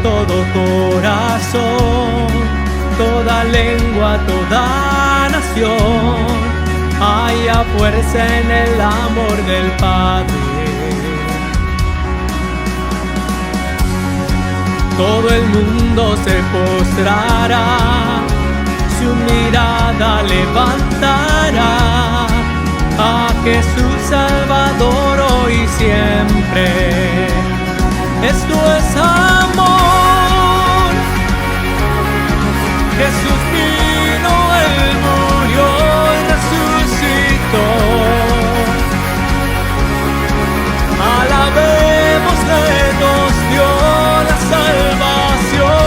todo corazón, toda lengua, toda nación, haya fuerza en el amor del Padre. Todo el mundo se postrará, su mirada levantará a Jesús Salvador hoy y siempre. Esto es amor. Jesús vino, Él murió y resucitó. Alabémosle, nos dio la salvación.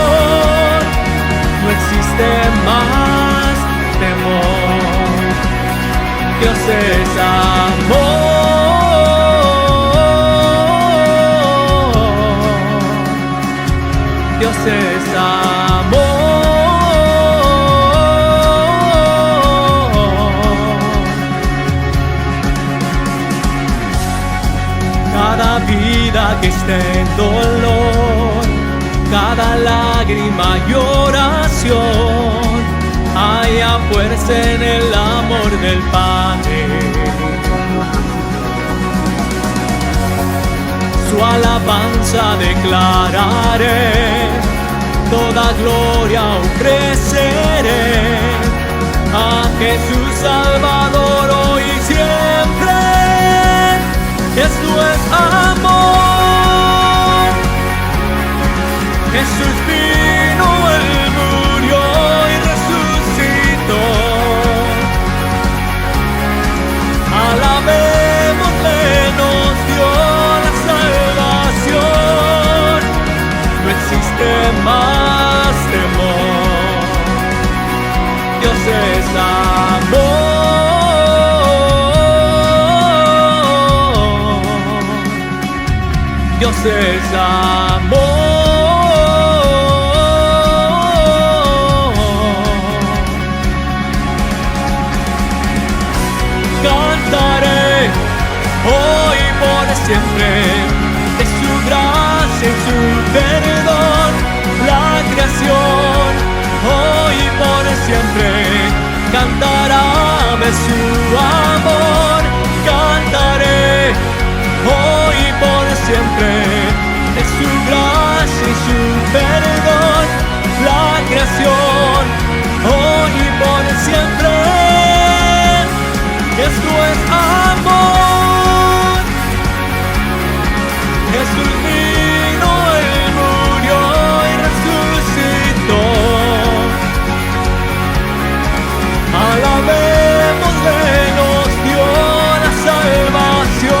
No existe más temor. Dios es amor. Dios es amor. Cada vida que esté en dolor, cada lágrima y oración, haya fuerza en el amor del Padre. Su alabanza declararé, toda gloria ofreceré a Jesús Salvador hoy y siempre. Esto es amor. Jesús vino, Él murió y resucitó. Alabémosle, nos dio la salvación. No existe más temor. Dios es amor. Dios es amor. Cantaré hoy por siempre de su gracia y su perdón. La creación hoy por siempre cantará de su amor. Cantaré hoy por siempre de su gracia y su perdón. La creación hoy por siempre. Esto es amor. Jesús vino, Él murió y resucitó. Alabémosle, nos dio la salvación.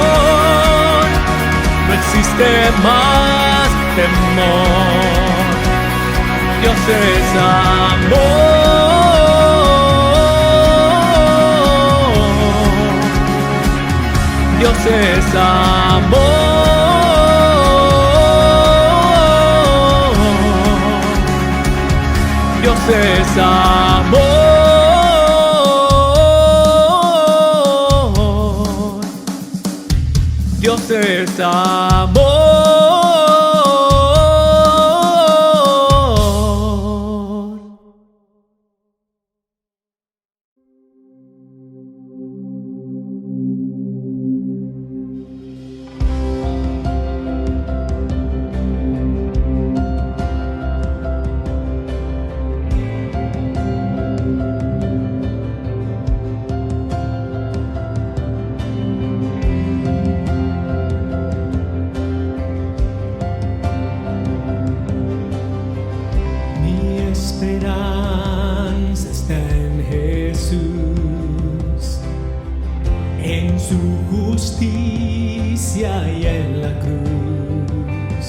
No existe más temor. Dios es amor. Dios es amor. Dios es amor. Dios es amor. Esperanza está en Jesús, en su justicia y en la cruz.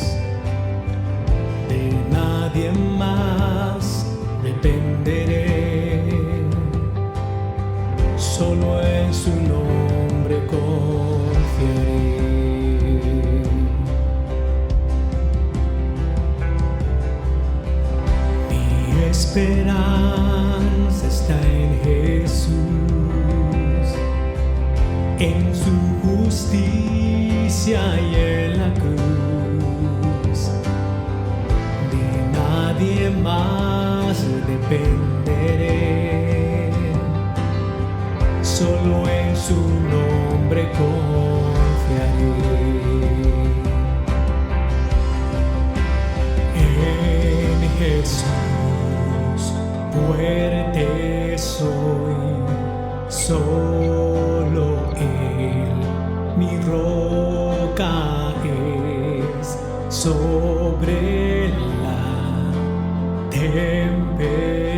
De nadie más dependeré, solo en su nombre confiaré. Esperanza está en Jesús, en su justicia y en la cruz. De nadie más dependeré, solo en su nombre confiaré. En Jesús fuerte soy, solo Él mi roca es, sobre la tempestad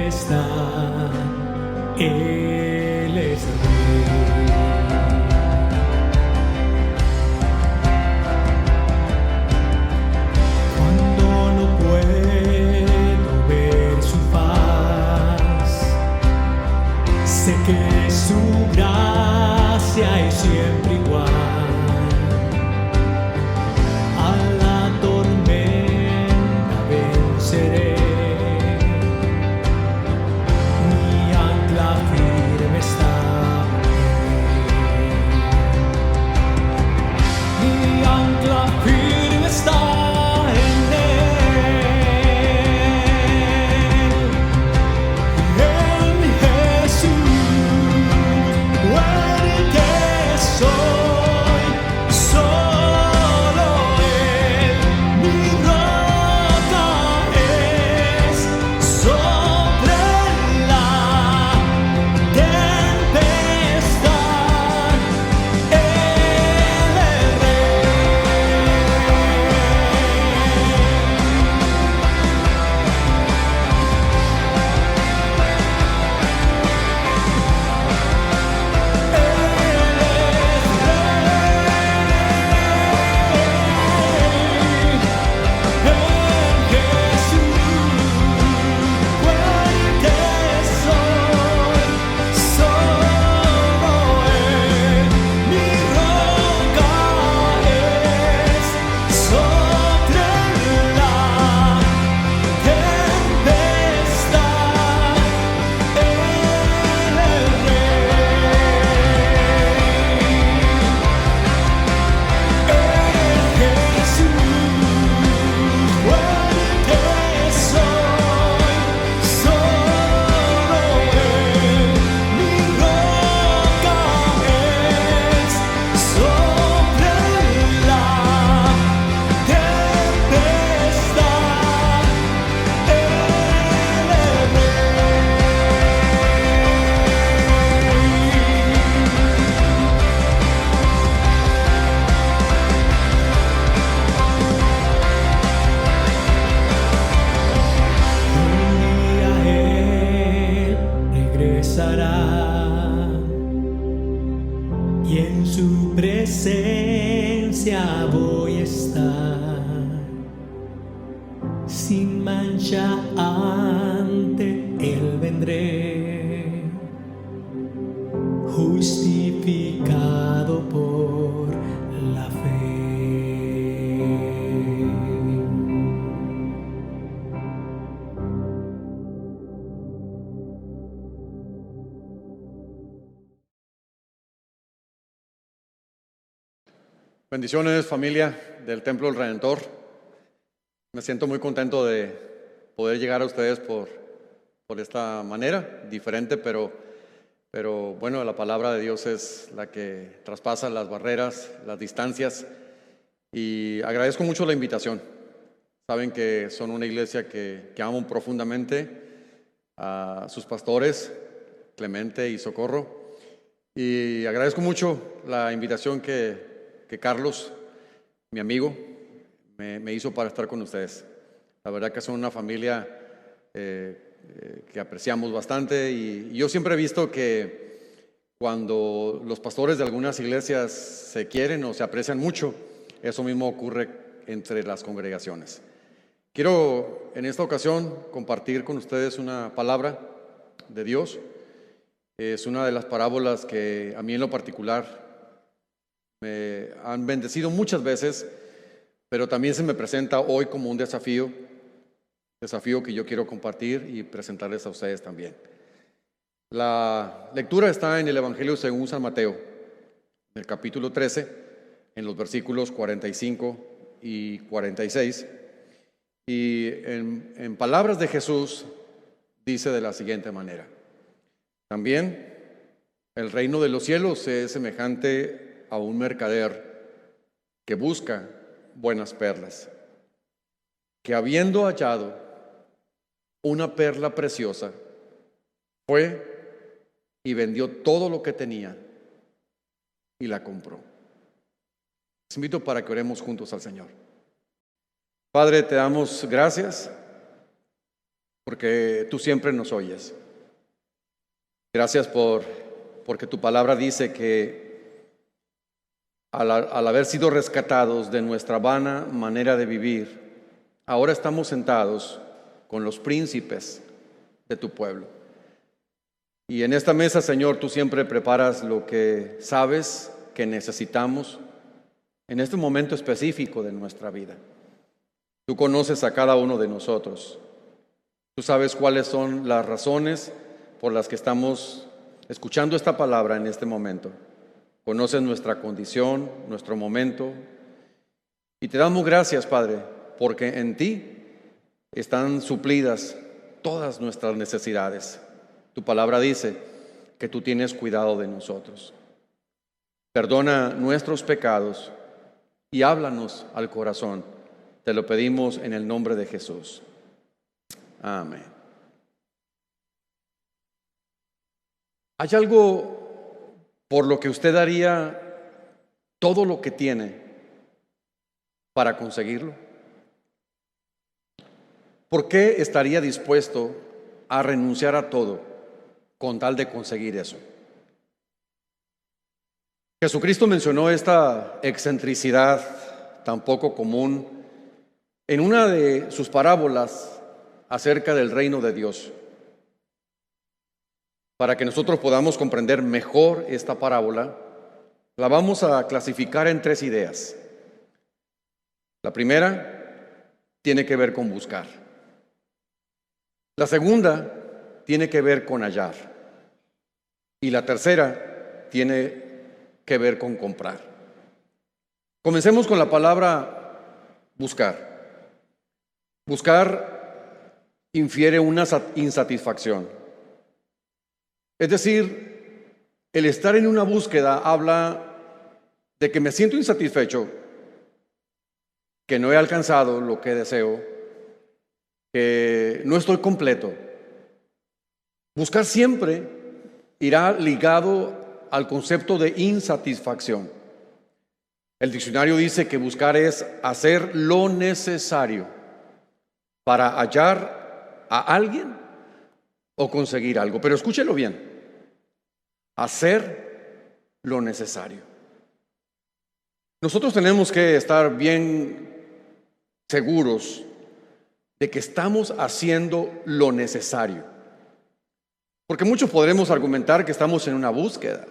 Él es Rey. Cuando no puedo ver su faz, sé que su gracia es siempre igual. A la tormenta venceré, mi ancla firme está en Él. Mi ancla firme está en Él. En Jesús fuerte soy, solo Él mi roca es, sobre la tempestad Él es Rey. Y en su presencia voy a estar, sin mancha ante Él vendré, justificado por la fe. Bendiciones, familia del Templo del Redentor. Me siento muy contento de poder llegar a ustedes por esta manera, diferente, pero bueno, la palabra de Dios es la que traspasa las barreras, las distancias, y agradezco mucho la invitación. Saben que son una iglesia que amo profundamente a sus pastores, Clemente y Socorro, y agradezco mucho la invitación que Carlos, mi amigo, me hizo para estar con ustedes. La verdad que son una familia que apreciamos bastante, y yo siempre he visto que cuando los pastores de algunas iglesias se quieren o se aprecian mucho, eso mismo ocurre entre las congregaciones. Quiero en esta ocasión compartir con ustedes una palabra de Dios. Es una de las parábolas que a mí en lo particular me han bendecido muchas veces, pero también se me presenta hoy como un desafío que yo quiero compartir y presentarles a ustedes también. La lectura está en el Evangelio según San Mateo, en el capítulo 13, en los versículos 45 y 46. Y en palabras de Jesús dice de la siguiente manera: también el reino de los cielos es semejante a un mercader que busca buenas perlas, que habiendo hallado una perla preciosa, fue y vendió todo lo que tenía y la compró. Les invito para que oremos juntos al Señor. Padre, te damos gracias porque tú siempre nos oyes. Gracias porque tu palabra dice que al haber sido rescatados de nuestra vana manera de vivir, ahora estamos sentados con los príncipes de tu pueblo. Y en esta mesa, Señor, tú siempre preparas lo que sabes que necesitamos en este momento específico de nuestra vida. Tú conoces a cada uno de nosotros. Tú sabes cuáles son las razones por las que estamos escuchando esta palabra en este momento. Conoces nuestra condición, nuestro momento. Y te damos gracias, Padre, porque en ti están suplidas todas nuestras necesidades. Tu palabra dice que tú tienes cuidado de nosotros. Perdona nuestros pecados y háblanos al corazón. Te lo pedimos en el nombre de Jesús. Amén. ¿Hay algo por lo que usted daría todo lo que tiene para conseguirlo? ¿Por qué estaría dispuesto a renunciar a todo con tal de conseguir eso? Jesucristo mencionó esta excentricidad tan poco común en una de sus parábolas acerca del reino de Dios. Para que nosotros podamos comprender mejor esta parábola, la vamos a clasificar en 3 ideas. La primera tiene que ver con buscar. La segunda tiene que ver con hallar. Y la tercera tiene que ver con comprar. Comencemos con la palabra buscar. Buscar infiere una insatisfacción. Es decir, el estar en una búsqueda habla de que me siento insatisfecho, que no he alcanzado lo que deseo, que no estoy completo. Buscar siempre irá ligado al concepto de insatisfacción. El diccionario dice que buscar es hacer lo necesario para hallar a alguien o conseguir algo. Pero escúchelo bien: hacer lo necesario. Nosotros tenemos que estar bien seguros de que estamos haciendo lo necesario. Porque muchos podremos argumentar que estamos en una búsqueda.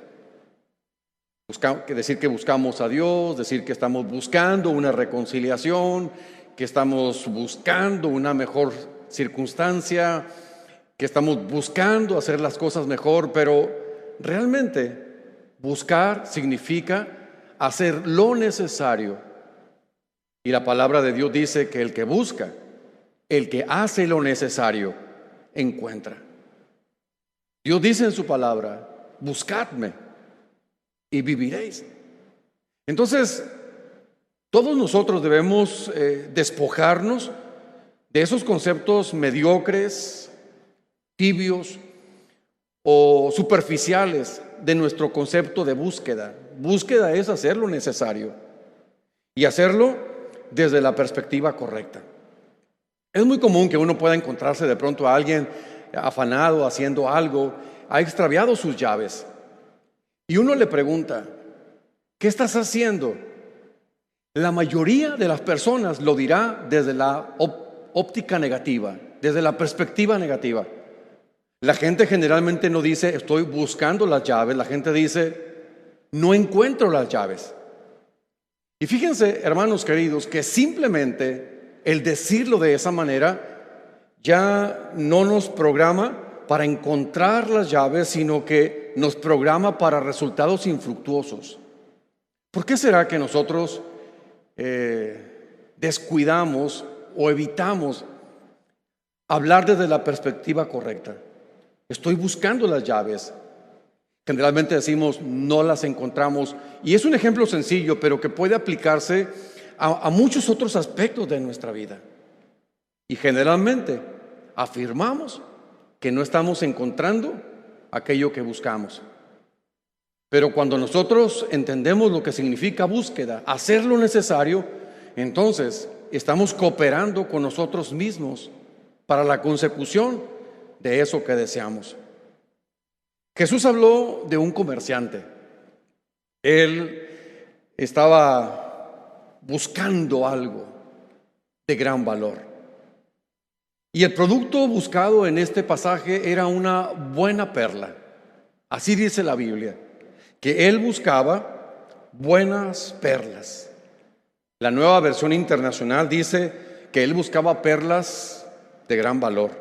Decir que buscamos a Dios, decir que estamos buscando una reconciliación, que estamos buscando una mejor circunstancia, que estamos buscando hacer las cosas mejor, pero realmente buscar significa hacer lo necesario. Y la palabra de Dios dice que el que busca, el que hace lo necesario, encuentra. Dios dice en su palabra: buscadme y viviréis. Entonces, todos nosotros debemos despojarnos de esos conceptos mediocres, tibios o superficiales de nuestro concepto de búsqueda. Búsqueda es hacer lo necesario y hacerlo desde la perspectiva correcta. Es muy común que uno pueda encontrarse de pronto a alguien afanado haciendo algo, ha extraviado sus llaves y uno le pregunta: ¿qué estás haciendo? La mayoría de las personas lo dirá desde la óptica negativa, desde la perspectiva negativa. La gente generalmente no dice estoy buscando las llaves, la gente dice no encuentro las llaves. Y fíjense, hermanos queridos, que simplemente el decirlo de esa manera ya no nos programa para encontrar las llaves, sino que nos programa para resultados infructuosos. ¿Por qué será que nosotros descuidamos o evitamos hablar desde la perspectiva correcta. Estoy buscando las llaves. Generalmente decimos no las encontramos, y es un ejemplo sencillo, pero que puede aplicarse a muchos otros aspectos de nuestra vida. Y generalmente afirmamos que no estamos encontrando aquello que buscamos. Pero cuando nosotros entendemos lo que significa búsqueda, hacer lo necesario, entonces estamos cooperando con nosotros mismos para la consecución de eso que deseamos. Jesús habló de un comerciante. Él estaba buscando algo de gran valor. Y el producto buscado en este pasaje era una buena perla. Así dice la Biblia, que él buscaba buenas perlas. La Nueva Versión Internacional dice que él buscaba perlas de gran valor.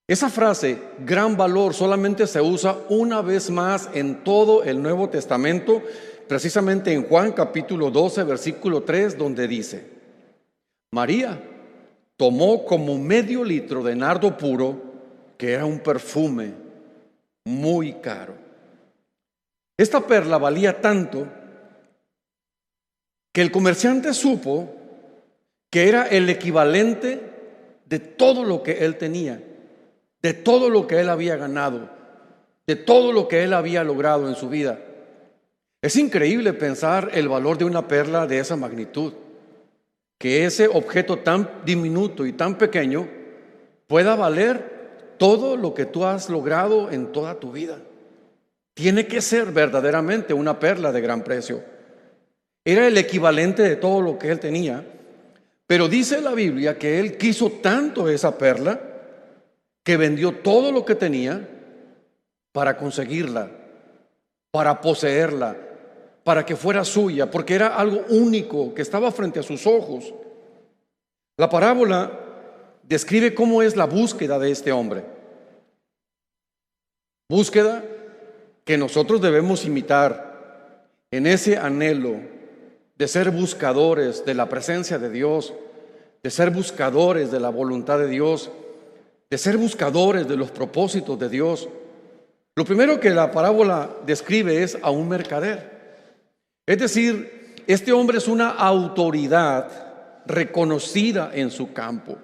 Esa frase, gran valor, solamente se usa una vez más en todo el Nuevo Testamento, precisamente en Juan capítulo 12, versículo 3, donde dice: María tomó como medio litro de nardo puro, que era un perfume muy caro. Esta perla valía tanto que el comerciante supo que era el equivalente de todo lo que él tenía, de todo lo que él había ganado, de todo lo que él había logrado en su vida. Es increíble pensar el valor de una perla de esa magnitud, que ese objeto tan diminuto y tan pequeño pueda valer todo lo que tú has logrado en toda tu vida. Tiene que ser verdaderamente una perla de gran precio. Era el equivalente de todo lo que él tenía, pero dice la Biblia que él quiso tanto esa perla que vendió todo lo que tenía para conseguirla, para poseerla, para que fuera suya, porque era algo único que estaba frente a sus ojos. La parábola describe cómo es la búsqueda de este hombre. Búsqueda que nosotros debemos imitar en ese anhelo de ser buscadores de la presencia de Dios, de ser buscadores de la voluntad de Dios, de ser buscadores de los propósitos de Dios. Lo primero que la parábola describe es a un mercader. Es decir, este hombre es una autoridad reconocida en su campo.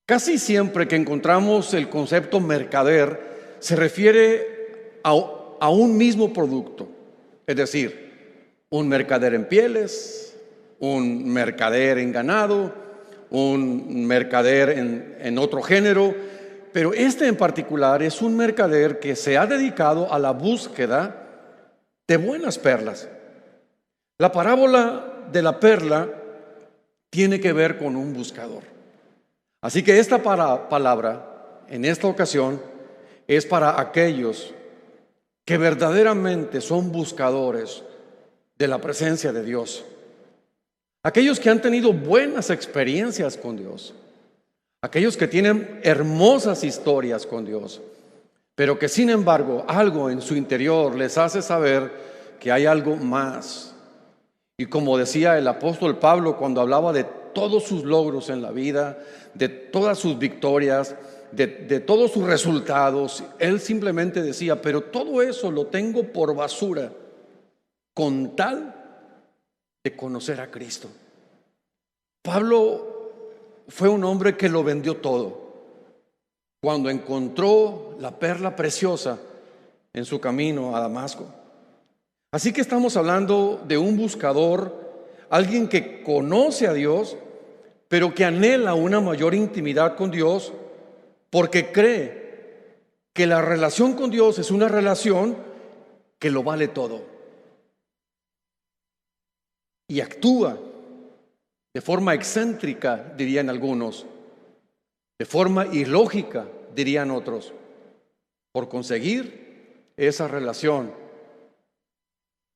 Casi siempre que encontramos el concepto mercader, se refiere a un mismo producto. Es decir, un mercader en pieles, un mercader en ganado, un mercader en otro género, pero este en particular es un mercader que se ha dedicado a la búsqueda de buenas perlas. La parábola de la perla tiene que ver con un buscador. Así que esta palabra en esta ocasión es para aquellos que verdaderamente son buscadores de la presencia de Dios. Aquellos que han tenido buenas experiencias con Dios, aquellos que tienen hermosas historias con Dios, pero que sin embargo algo en su interior les hace saber que hay algo más. Y como decía el apóstol Pablo cuando hablaba de todos sus logros en la vida, de todas sus victorias, de todos sus resultados, él simplemente decía: pero todo eso lo tengo por basura con tal de conocer a Cristo. Pablo fue un hombre que lo vendió todo cuando encontró la perla preciosa en su camino a Damasco. Así que estamos hablando de un buscador, alguien que conoce a Dios, pero que anhela una mayor intimidad con Dios, porque cree que la relación con Dios es una relación que lo vale todo. Y actúa de forma excéntrica, dirían algunos, de forma ilógica, dirían otros, por conseguir esa relación,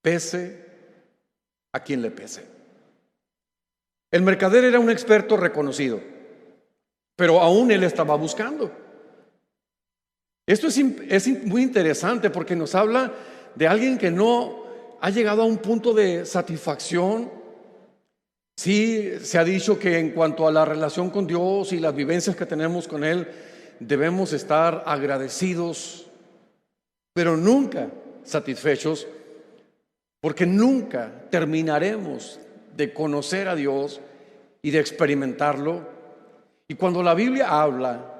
pese a quien le pese. El mercader era un experto reconocido, pero aún él estaba buscando. Esto es muy interesante porque nos habla de alguien que no ha llegado a un punto de satisfacción, Sí, se ha dicho que en cuanto a la relación con Dios y las vivencias que tenemos con Él, debemos estar agradecidos, pero nunca satisfechos, porque nunca terminaremos de conocer a Dios y de experimentarlo. Y cuando la Biblia habla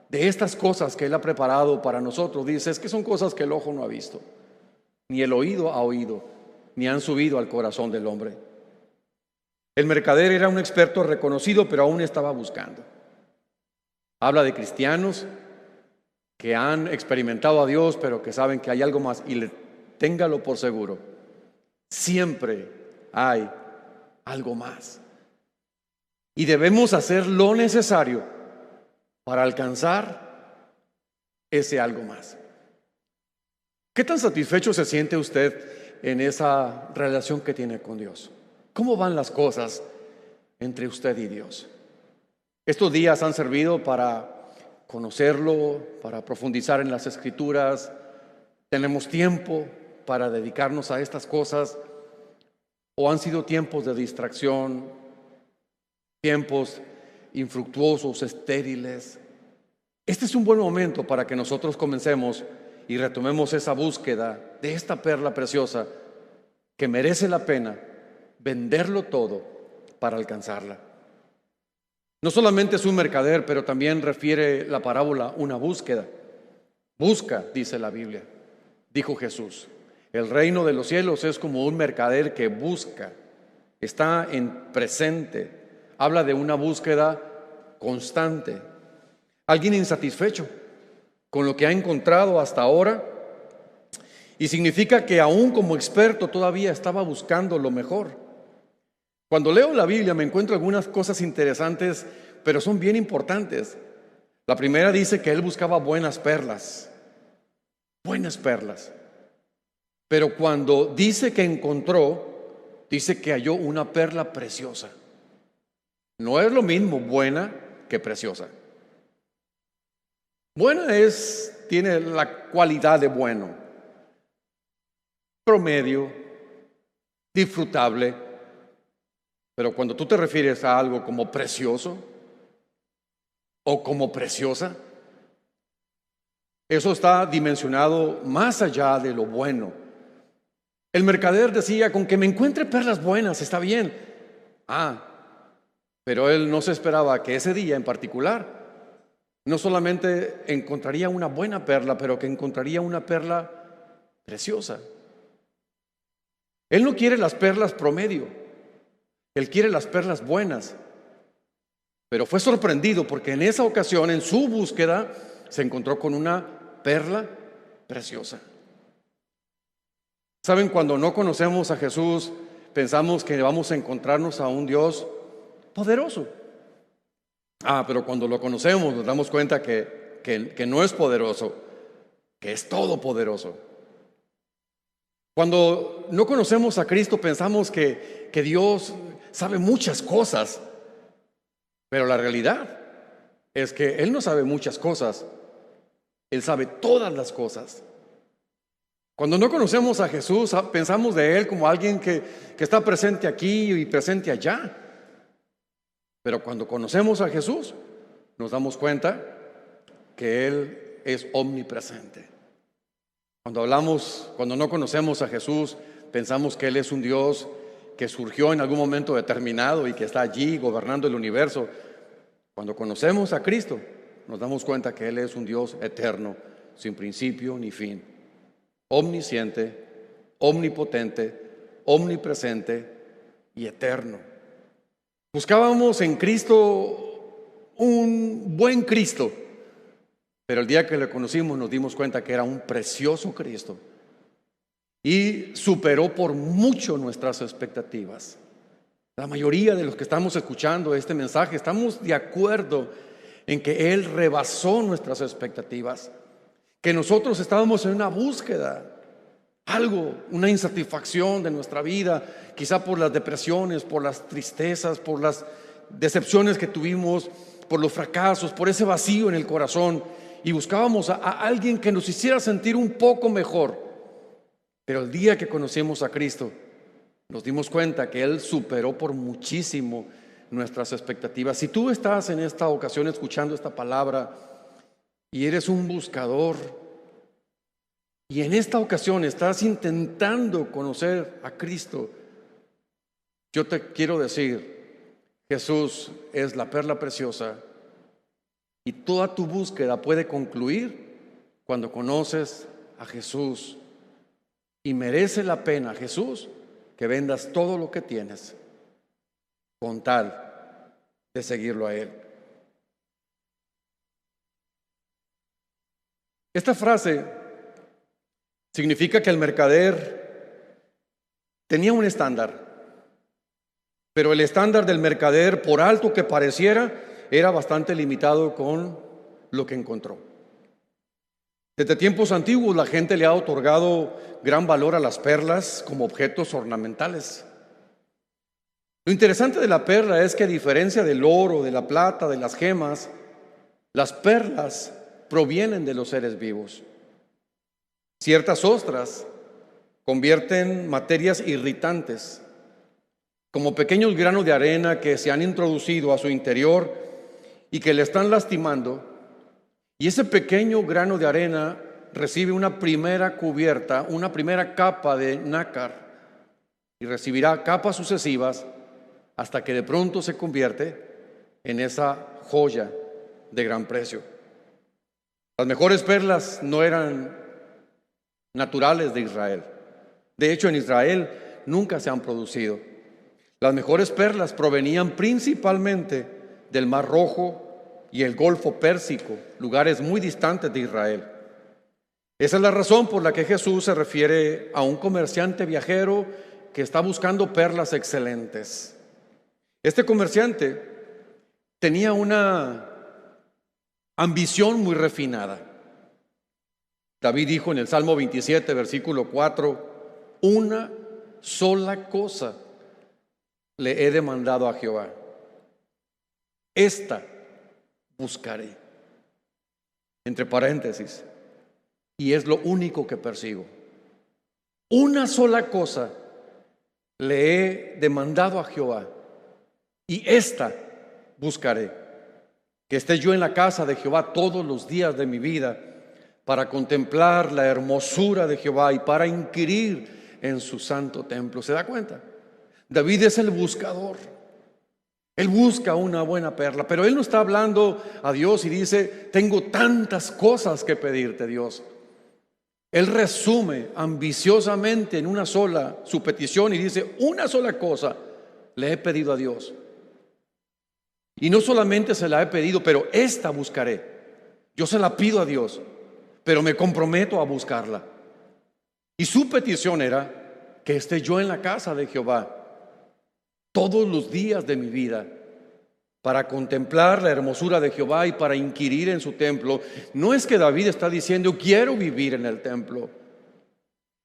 de estas cosas que Él ha preparado para nosotros, dice, es que son cosas que el ojo no ha visto, ni el oído ha oído, ni han subido al corazón del hombre. El mercader era un experto reconocido, pero aún estaba buscando. Habla de cristianos que han experimentado a Dios, pero que saben que hay algo más. Y téngalo por seguro, siempre hay algo más. Y debemos hacer lo necesario para alcanzar ese algo más. ¿Qué tan satisfecho se siente usted en esa relación que tiene con Dios? ¿Cómo van las cosas entre usted y Dios? Estos días han servido para conocerlo, para profundizar en las Escrituras. ¿Tenemos tiempo para dedicarnos a estas cosas? ¿O han sido tiempos de distracción, tiempos infructuosos, estériles? Este es un buen momento para que nosotros comencemos y retomemos esa búsqueda de esta perla preciosa que merece la pena venderlo todo para alcanzarla. No solamente es un mercader, pero también refiere la parábola una búsqueda. Busca, dice la Biblia, dijo Jesús. El reino de los cielos es como un mercader que busca, está en presente, habla de una búsqueda constante. Alguien insatisfecho con lo que ha encontrado hasta ahora, y significa que aún como experto todavía estaba buscando lo mejor. Cuando leo la Biblia me encuentro algunas cosas interesantes, pero son bien importantes. La primera dice que él buscaba buenas perlas. Pero cuando dice que encontró, dice que halló una perla preciosa. No es lo mismo buena que preciosa. Buena tiene la cualidad de bueno, promedio, disfrutable. Pero cuando tú te refieres a algo como precioso o como preciosa, eso está dimensionado más allá de lo bueno. El mercader decía, con que me encuentre perlas buenas, está bien. Pero él no se esperaba que ese día en particular no solamente encontraría una buena perla, pero que encontraría una perla preciosa. Él no quiere las perlas promedio. Él quiere las perlas buenas, pero fue sorprendido porque en esa ocasión, en su búsqueda, se encontró con una perla preciosa. ¿Saben? Cuando no conocemos a Jesús, pensamos que vamos a encontrarnos a un Dios poderoso. Pero cuando lo conocemos nos damos cuenta que no es poderoso, que es todopoderoso. Cuando no conocemos a Cristo pensamos que Dios sabe muchas cosas, pero la realidad es que Él no sabe muchas cosas, Él sabe todas las cosas. Cuando no conocemos a Jesús pensamos de Él como alguien que está presente aquí y presente allá, pero cuando conocemos a Jesús nos damos cuenta que Él es omnipresente. Cuando no conocemos a Jesús, pensamos que Él es un Dios que surgió en algún momento determinado y que está allí gobernando el universo. Cuando conocemos a Cristo, nos damos cuenta que Él es un Dios eterno, sin principio ni fin, omnisciente, omnipotente, omnipresente y eterno. Buscábamos en Cristo un buen Cristo, pero el día que le conocimos nos dimos cuenta que era un precioso Cristo y superó por mucho nuestras expectativas. La mayoría de los que estamos escuchando este mensaje estamos de acuerdo en que Él rebasó nuestras expectativas, que nosotros estábamos en una búsqueda, una insatisfacción de nuestra vida, quizá por las depresiones, por las tristezas, por las decepciones que tuvimos, por los fracasos, por ese vacío en el corazón. Y buscábamos a alguien que nos hiciera sentir un poco mejor. Pero el día que conocimos a Cristo, nos dimos cuenta que Él superó por muchísimo nuestras expectativas. Si tú estás en esta ocasión escuchando esta palabra y eres un buscador, y en esta ocasión estás intentando conocer a Cristo, yo te quiero decir, Jesús es la perla preciosa y toda tu búsqueda puede concluir cuando conoces a Jesús. Y merece la pena, Jesús, que vendas todo lo que tienes con tal de seguirlo a Él. Esta frase significa que el mercader tenía un estándar, pero el estándar del mercader, por alto que pareciera, era bastante limitado con lo que encontró. Desde tiempos antiguos la gente le ha otorgado gran valor a las perlas como objetos ornamentales. Lo interesante de la perla es que, a diferencia del oro, de la plata, de las gemas, las perlas provienen de los seres vivos. Ciertas ostras convierten materias irritantes, como pequeños granos de arena que se han introducido a su interior y que le están lastimando, y ese pequeño grano de arena recibe una primera cubierta, una primera capa de nácar, y recibirá capas sucesivas hasta que de pronto se convierte en esa joya de gran precio. Las mejores perlas no eran naturales de Israel. De hecho, en Israel nunca se han producido. Las mejores perlas provenían principalmente del Mar Rojo y el Golfo Pérsico, lugares muy distantes de Israel. Esa es la razón por la que Jesús se refiere a un comerciante viajero que está buscando perlas excelentes. Este comerciante tenía una ambición muy refinada. David dijo en el Salmo 27, versículo 4, una sola cosa le he demandado a Jehová. Esta buscaré. Entre paréntesis, y es lo único que persigo. Una sola cosa le he demandado a Jehová, y esta buscaré, que esté yo en la casa de Jehová todos los días de mi vida, para contemplar la hermosura de Jehová y para inquirir en su santo templo. ¿Se da cuenta? David es el buscador. Él busca una buena perla, pero él no está hablando a Dios y dice, tengo tantas cosas que pedirte, Dios. Él resume ambiciosamente en una sola su petición y dice, una sola cosa le he pedido a Dios. Y no solamente se la he pedido, pero esta buscaré. Yo se la pido a Dios, pero me comprometo a buscarla. Y su petición era que esté yo en la casa de Jehová todos los días de mi vida, para contemplar la hermosura de Jehová y para inquirir en su templo. No es que David está diciendo quiero vivir en el templo.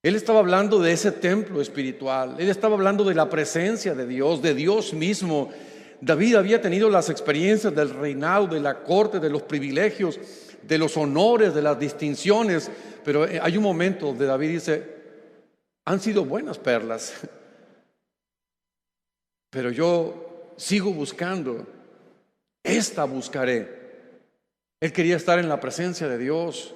Él estaba hablando de ese templo espiritual. Él estaba hablando de la presencia de Dios mismo. David había tenido las experiencias del reinado, de la corte, de los privilegios, de los honores, de las distinciones. Pero hay un momento donde David dice, han sido buenas perlas, pero yo sigo buscando, esta buscaré. Él quería estar en la presencia de Dios,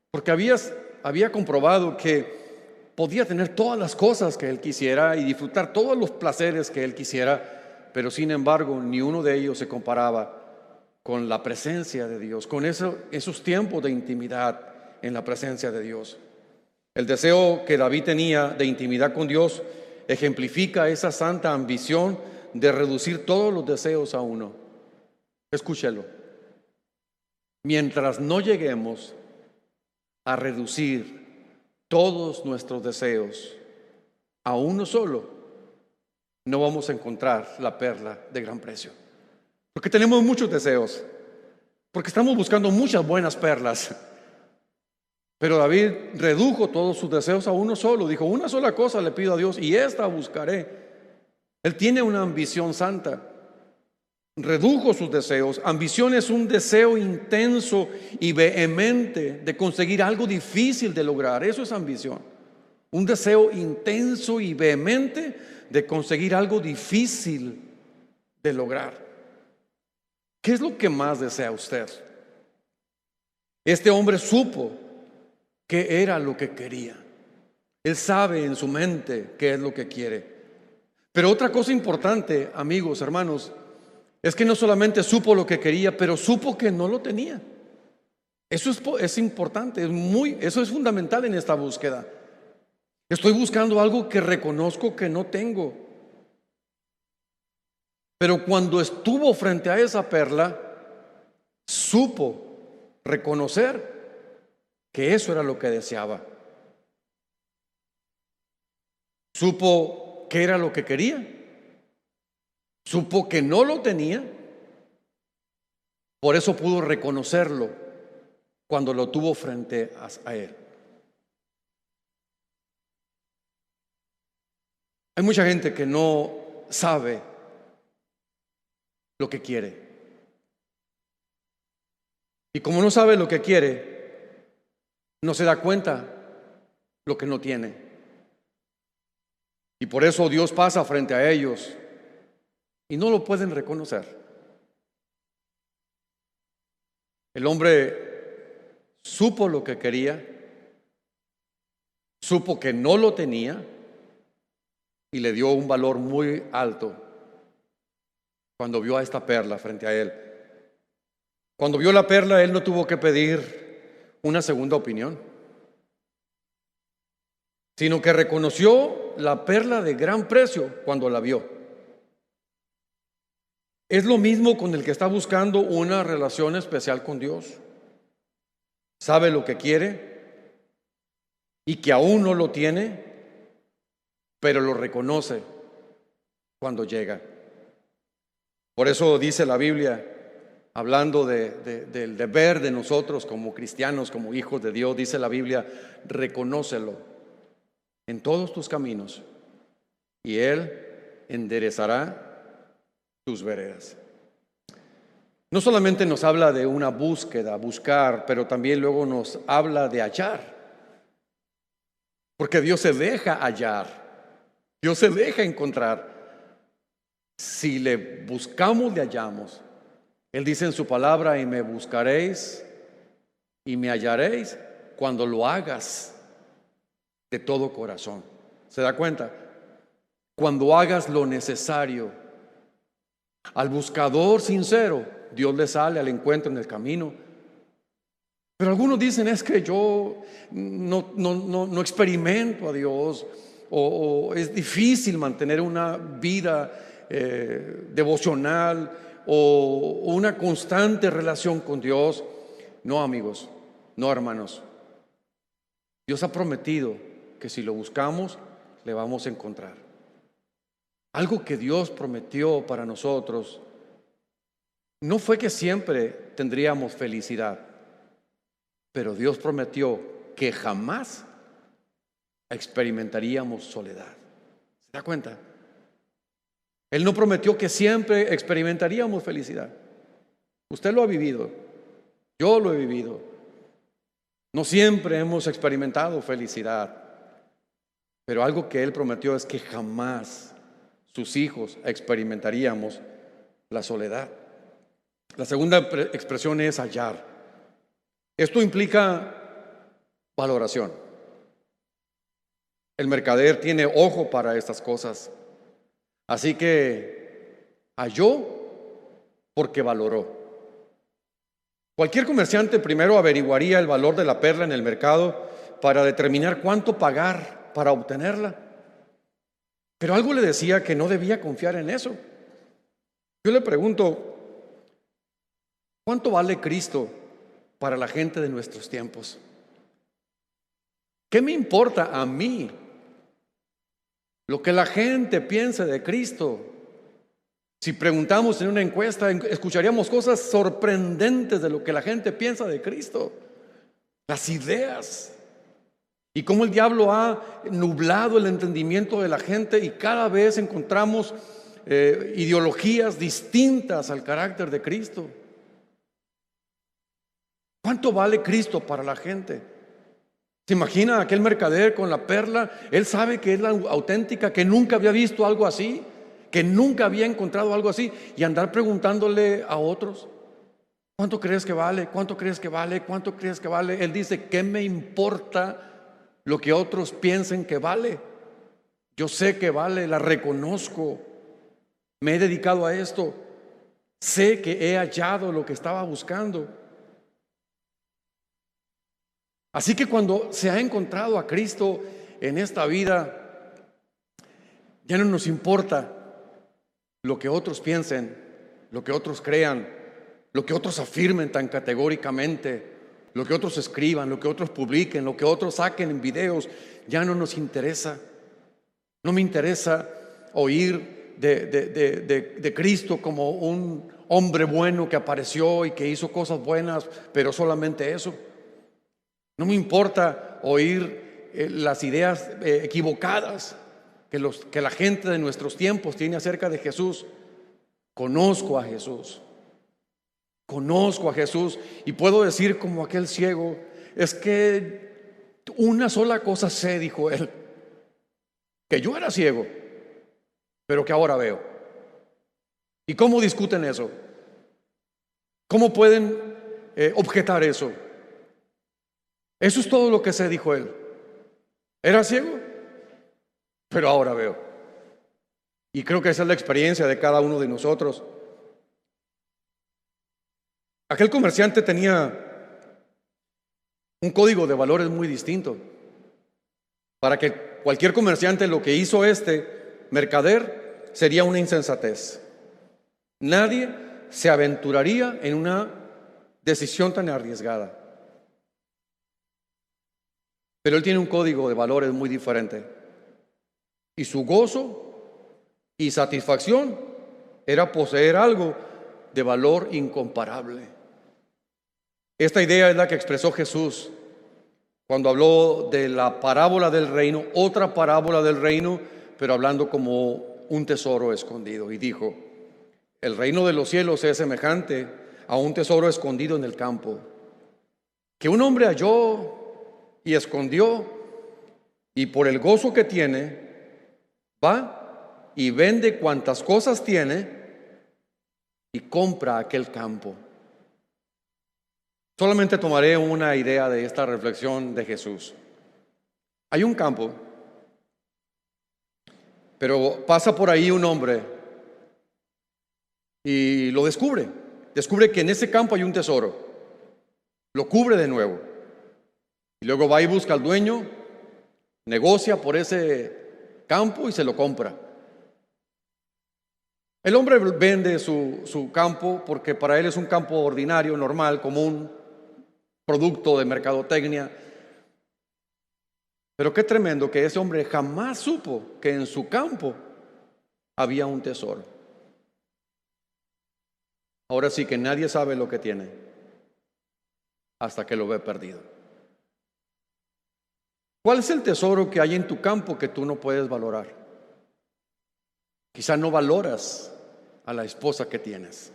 porque había comprobado que podía tener todas las cosas que él quisiera y disfrutar todos los placeres que él quisiera, pero sin embargo ni uno de ellos se comparaba con la presencia de Dios, con esos tiempos de intimidad en la presencia de Dios. El deseo que David tenía de intimidad con Dios ejemplifica esa santa ambición de reducir todos los deseos a uno. Escúchelo. Mientras no lleguemos a reducir todos nuestros deseos a uno solo, no vamos a encontrar la perla de gran precio. Porque tenemos muchos deseos, porque estamos buscando muchas buenas perlas. Pero David redujo todos sus deseos a uno solo. Dijo, una sola cosa le pido a Dios y esta buscaré. Él tiene una ambición santa. Redujo sus deseos. Ambición es un deseo intenso y vehemente de conseguir algo difícil de lograr. Eso es ambición. un deseo intenso y vehemente de conseguir algo difícil de lograr. ¿Qué es lo que más desea usted? Este hombre supo qué era lo que quería. Él sabe en su mente qué es lo que quiere. Pero otra cosa importante, amigos, hermanos, es que no solamente supo lo que quería, pero supo que no lo tenía. Eso es importante, eso es fundamental en esta búsqueda. Estoy buscando algo que reconozco que no tengo. Pero cuando estuvo frente a esa perla, supo reconocer que eso era lo que deseaba. Supo qué era lo que quería. Supo que no lo tenía. Por eso pudo reconocerlo cuando lo tuvo frente a él. Hay mucha gente que no sabe lo que quiere. Y como no sabe lo que quiere, no se da cuenta lo que no tiene. Y por eso Dios pasa frente a ellos y no lo pueden reconocer. El hombre supo lo que quería, supo que no lo tenía y le dio un valor muy alto cuando vio a esta perla frente a él. Cuando vio la perla, él no tuvo que pedir una segunda opinión, sino que reconoció la perla de gran precio cuando la vio. Es lo mismo con el que está buscando una relación especial con Dios. Sabe lo que quiere y que aún no lo tiene, pero lo reconoce cuando llega. Por eso dice la Biblia, hablando del deber de nosotros como cristianos, como hijos de Dios, dice la Biblia, reconócelo en todos tus caminos y Él enderezará tus veredas. No solamente nos habla de una búsqueda, buscar, pero también luego nos habla de hallar. Porque Dios se deja hallar, Dios se deja encontrar. Si le buscamos, le hallamos. Él dice en su palabra, y me buscaréis y me hallaréis cuando lo hagas de todo corazón. ¿Se da cuenta? Cuando hagas lo necesario. Al buscador sincero, Dios le sale al encuentro en el camino. Pero algunos dicen, es que yo no experimento a Dios, o es difícil mantener una vida devocional o una constante relación con Dios. No, amigos, no, hermanos. Dios ha prometido que si lo buscamos, le vamos a encontrar. Algo que Dios prometió para nosotros no fue que siempre tendríamos felicidad, pero Dios prometió que jamás experimentaríamos soledad. ¿Se da cuenta? Él no prometió que siempre experimentaríamos felicidad. Usted lo ha vivido, yo lo he vivido. No siempre hemos experimentado felicidad, pero algo que Él prometió es que jamás sus hijos experimentaríamos la soledad. La segunda expresión es hallar. Esto implica valoración. El mercader tiene ojo para estas cosas. Así que halló porque valoró. Cualquier comerciante primero averiguaría el valor de la perla en el mercado para determinar cuánto pagar para obtenerla. Pero algo le decía que no debía confiar en eso. Yo le pregunto, ¿cuánto vale Cristo para la gente de nuestros tiempos? ¿Qué me importa a mí lo que la gente piense de Cristo? Si preguntamos en una encuesta, escucharíamos cosas sorprendentes de lo que la gente piensa de Cristo. Las ideas. Y cómo el diablo ha nublado el entendimiento de la gente y cada vez encontramos ideologías distintas al carácter de ¿Cuánto vale Cristo para la gente? ¿Se imagina aquel mercader con la perla? Él sabe que es la auténtica, que nunca había visto algo así, que nunca había encontrado algo así, y andar preguntándole a otros: ¿cuánto crees que vale? ¿Cuánto crees que vale? ¿Cuánto crees que vale? Él dice: ¿qué me importa lo que otros piensen que vale? Yo sé que vale, la reconozco. Me he dedicado a esto. Sé que he hallado lo que estaba buscando. Así que cuando se ha encontrado a Cristo en esta vida, ya no nos importa lo que otros piensen, lo que otros crean, lo que otros afirmen tan categóricamente, lo que otros escriban, lo que otros publiquen, lo que otros saquen en videos. Ya no nos interesa. No me interesa oír de Cristo como un hombre bueno que apareció y que hizo cosas buenas, pero solamente eso. No me importa oír las ideas equivocadas que la gente de nuestros tiempos tiene acerca de Jesús. Conozco a Jesús. Conozco a Jesús y puedo decir como aquel ciego: es que una sola cosa sé, dijo él, que yo era ciego, pero que ahora veo. ¿Y cómo discuten eso? ¿Cómo pueden objetar eso? Eso es todo lo que sé, dijo él. Era ciego, pero ahora veo. Y creo que esa es la experiencia de cada uno de nosotros. Aquel comerciante tenía un código de valores muy distinto. Para que cualquier comerciante, lo que hizo este mercader sería una insensatez. Nadie se aventuraría en una decisión tan arriesgada. Pero él tiene un código de valores muy diferente. Y su gozo y satisfacción era poseer algo de valor incomparable. Esta idea es la que expresó Jesús cuando habló de la parábola del reino, otra parábola del reino, pero hablando como un tesoro escondido. Y dijo: el reino de los cielos es semejante a un tesoro escondido en el campo, que un hombre halló y escondió, y por el gozo que tiene, va y vende cuantas cosas tiene y compra aquel campo. Solamente tomaré una idea de esta reflexión de Jesús. Hay un campo, pero pasa por ahí un hombre y lo descubre. Descubre que en ese campo hay un tesoro. Lo cubre de nuevo. Y luego va y busca al dueño, negocia por ese campo y se lo compra. El hombre vende su campo porque para él es un campo ordinario, normal, común, producto de mercadotecnia. Pero qué tremendo que ese hombre jamás supo que en su campo había un tesoro. Ahora sí que nadie sabe lo que tiene hasta que lo ve perdido. ¿Cuál es el tesoro que hay en tu campo que tú no puedes valorar? Quizá no valoras a la esposa que tienes.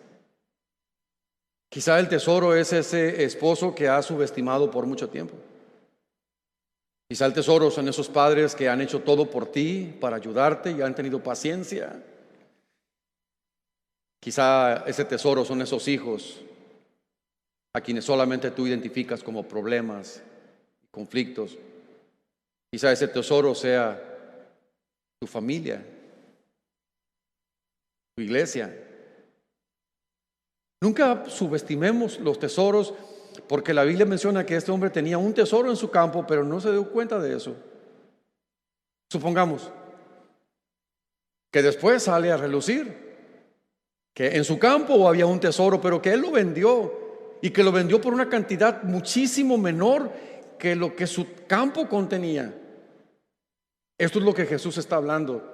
Quizá el tesoro es ese esposo que has subestimado por mucho tiempo. Quizá el tesoro son esos padres que han hecho todo por ti para ayudarte y han tenido paciencia. Quizá ese tesoro son esos hijos a quienes solamente tú identificas como problemas y conflictos. Quizá ese tesoro sea tu familia, tu iglesia. Nunca subestimemos los tesoros, porque la Biblia menciona que este hombre tenía un tesoro en su campo, pero no se dio cuenta de eso. Supongamos que después sale a relucir que en su campo había un tesoro, pero que él lo vendió, y que lo vendió por una cantidad muchísimo menor que lo que su campo contenía. Esto es lo que Jesús está hablando.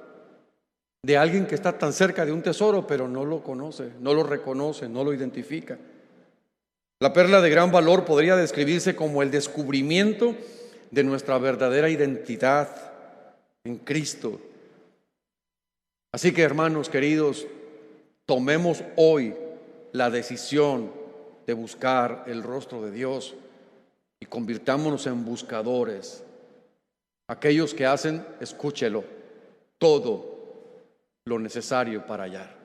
De alguien que está tan cerca de un tesoro, pero no lo conoce, no lo reconoce, no lo identifica. La perla de gran valor podría describirse como el descubrimiento de nuestra verdadera identidad en Cristo. Así que, hermanos queridos, tomemos hoy la decisión de buscar el rostro de Dios. y convirtámonos en buscadores. Aquellos que hacen, escúchelo, todo lo necesario para hallar.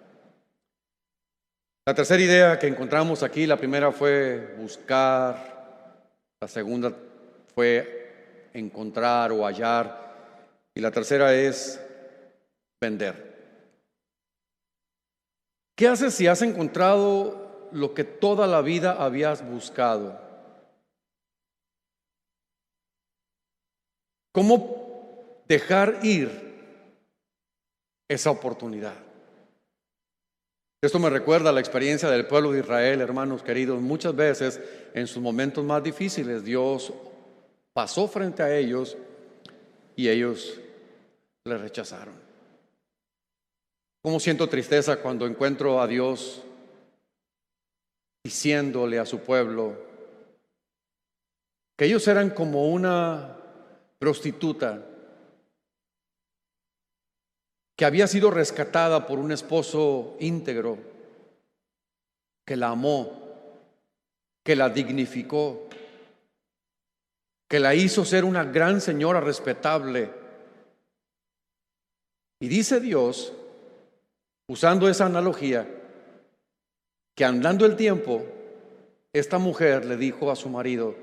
La tercera idea que encontramos aquí, la primera fue buscar, la segunda fue encontrar o hallar, y la tercera es vender. ¿Qué haces si has encontrado lo que toda la vida habías buscado? ¿Cómo dejar ir esa oportunidad? Esto me recuerda a la experiencia del pueblo de Israel, hermanos queridos. Muchas veces en sus momentos más difíciles Dios pasó frente a ellos y ellos le rechazaron. ¿Cómo siento tristeza cuando encuentro a Dios diciéndole a su pueblo que ellos eran como una prostituta que había sido rescatada por un esposo íntegro, que la amó, que la dignificó, que la hizo ser una gran señora respetable. Y dice Dios, usando esa analogía, que andando el tiempo, esta mujer le dijo a su marido: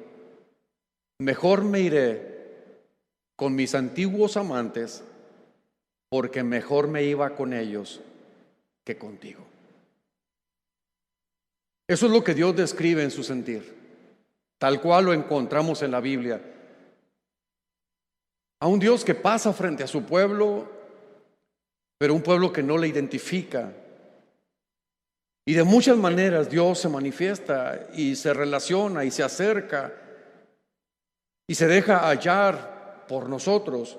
mejor me iré con mis antiguos amantes, porque mejor me iba con ellos que contigo. Eso es lo que Dios describe en su sentir, tal cual lo encontramos en la Biblia. A un Dios que pasa frente a su pueblo, pero un pueblo que no le identifica. Y de muchas maneras Dios se manifiesta y se relaciona y se acerca y se deja hallar por nosotros.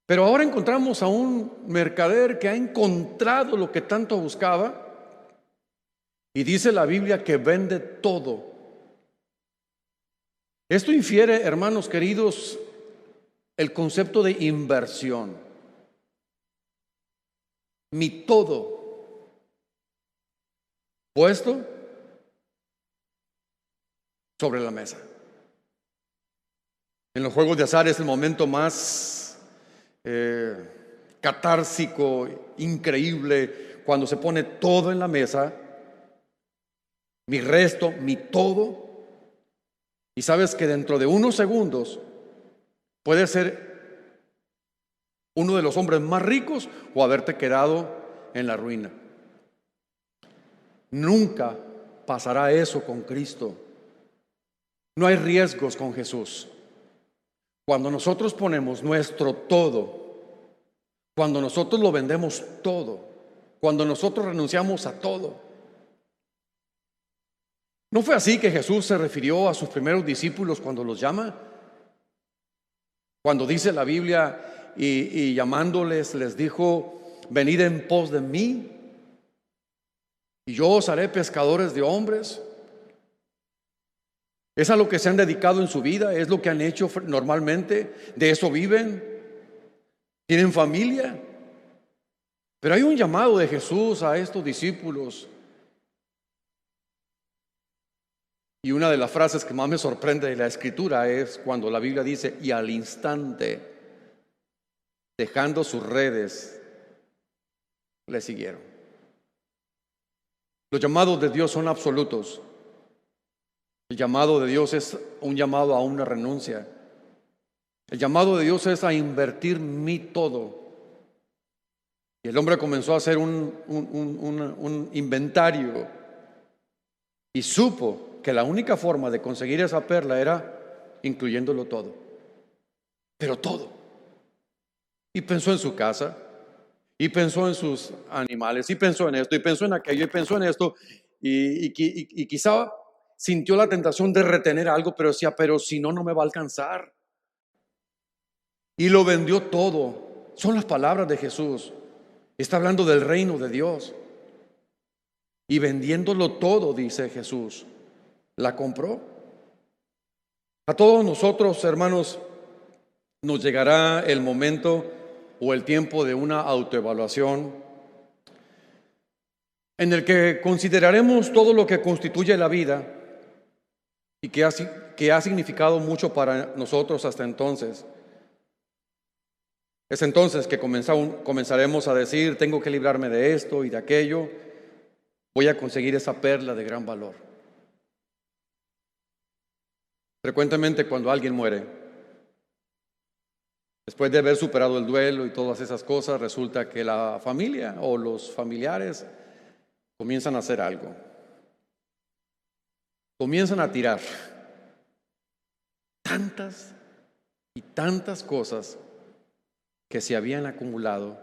Pero ahora encontramos a un mercader que ha encontrado lo que tanto buscaba, y dice la Biblia que vende todo. Esto infiere, hermanos queridos, el concepto de inversión. Mi todo puesto sobre la mesa. En los juegos de azar es el momento más catársico, increíble, cuando se pone todo en la mesa, mi resto, mi todo, y sabes que dentro de unos segundos puedes ser uno de los hombres más ricos o haberte quedado en la ruina. Nunca pasará eso con Cristo. No hay riesgos con Jesús. Cuando nosotros ponemos nuestro todo, cuando nosotros lo vendemos todo, cuando nosotros renunciamos a todo. ¿No fue así que Jesús se refirió a sus primeros discípulos cuando los llama? Cuando dice la Biblia y llamándoles les dijo: venid en pos de mí y yo os haré pescadores de hombres. Es a lo que se han dedicado en su vida, es lo que han hecho normalmente, de eso viven, tienen familia. Pero hay un llamado de Jesús a estos discípulos. Y una de las frases que más me sorprende de la Escritura es cuando la Biblia dice: y al instante, dejando sus redes, le siguieron. Los llamados de Dios son absolutos. El llamado de Dios es un llamado a una renuncia. El llamado de Dios es a invertir mi todo. Y el hombre comenzó a hacer un inventario y supo que la única forma de conseguir esa perla era incluyéndolo todo. Pero todo. Y pensó en su casa, y pensó en sus animales, y pensó en esto, y pensó en aquello, y pensó en esto, y quizá sintió la tentación de retener algo, pero decía: pero si no, no me va a alcanzar. Y lo vendió todo. Son las palabras de Jesús. Está hablando del reino de Dios. Y vendiéndolo todo, dice Jesús, la compró. A todos nosotros, hermanos, nos llegará el momento o el tiempo de una autoevaluación en el que consideraremos todo lo que constituye la vida y que ha significado mucho para nosotros hasta entonces. Es entonces que comenzaremos a decir, tengo que librarme de esto y de aquello, voy a conseguir esa perla de gran valor. Frecuentemente cuando alguien muere, después de haber superado el duelo y todas esas cosas, resulta que la familia o los familiares comienzan a hacer algo. Comienzan a tirar tantas y tantas cosas que se habían acumulado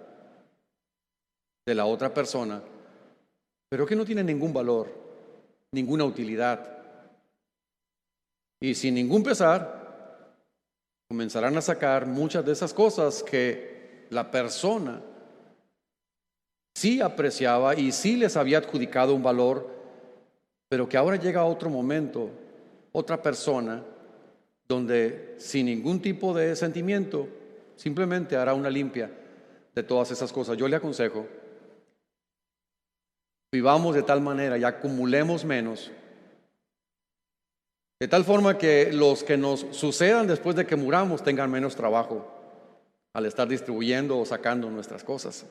de la otra persona, pero que no tienen ningún valor, ninguna utilidad. Y sin ningún pesar, comenzarán a sacar muchas de esas cosas que la persona sí apreciaba y sí les había adjudicado un valor, pero que ahora llega a otro momento, otra persona, donde sin ningún tipo de sentimiento, simplemente hará una limpia de todas esas cosas. Yo le aconsejo, vivamos de tal manera y acumulemos menos, de tal forma que los que nos sucedan después de que muramos tengan menos trabajo al estar distribuyendo o sacando nuestras cosas.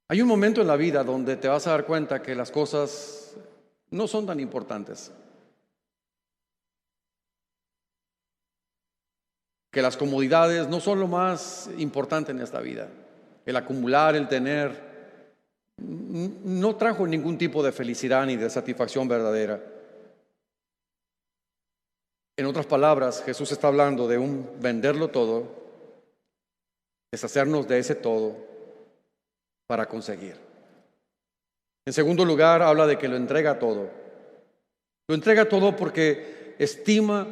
Hay un momento en la vida donde te vas a dar cuenta que las cosas no son tan importantes, que las comodidades no son lo más importante en esta vida. El acumular, el tener, no trajo ningún tipo de felicidad ni de satisfacción verdadera. En otras palabras, Jesús está hablando de un venderlo todo, deshacernos de ese todo para conseguir. En segundo lugar, habla de que lo entrega todo. Lo entrega todo porque estima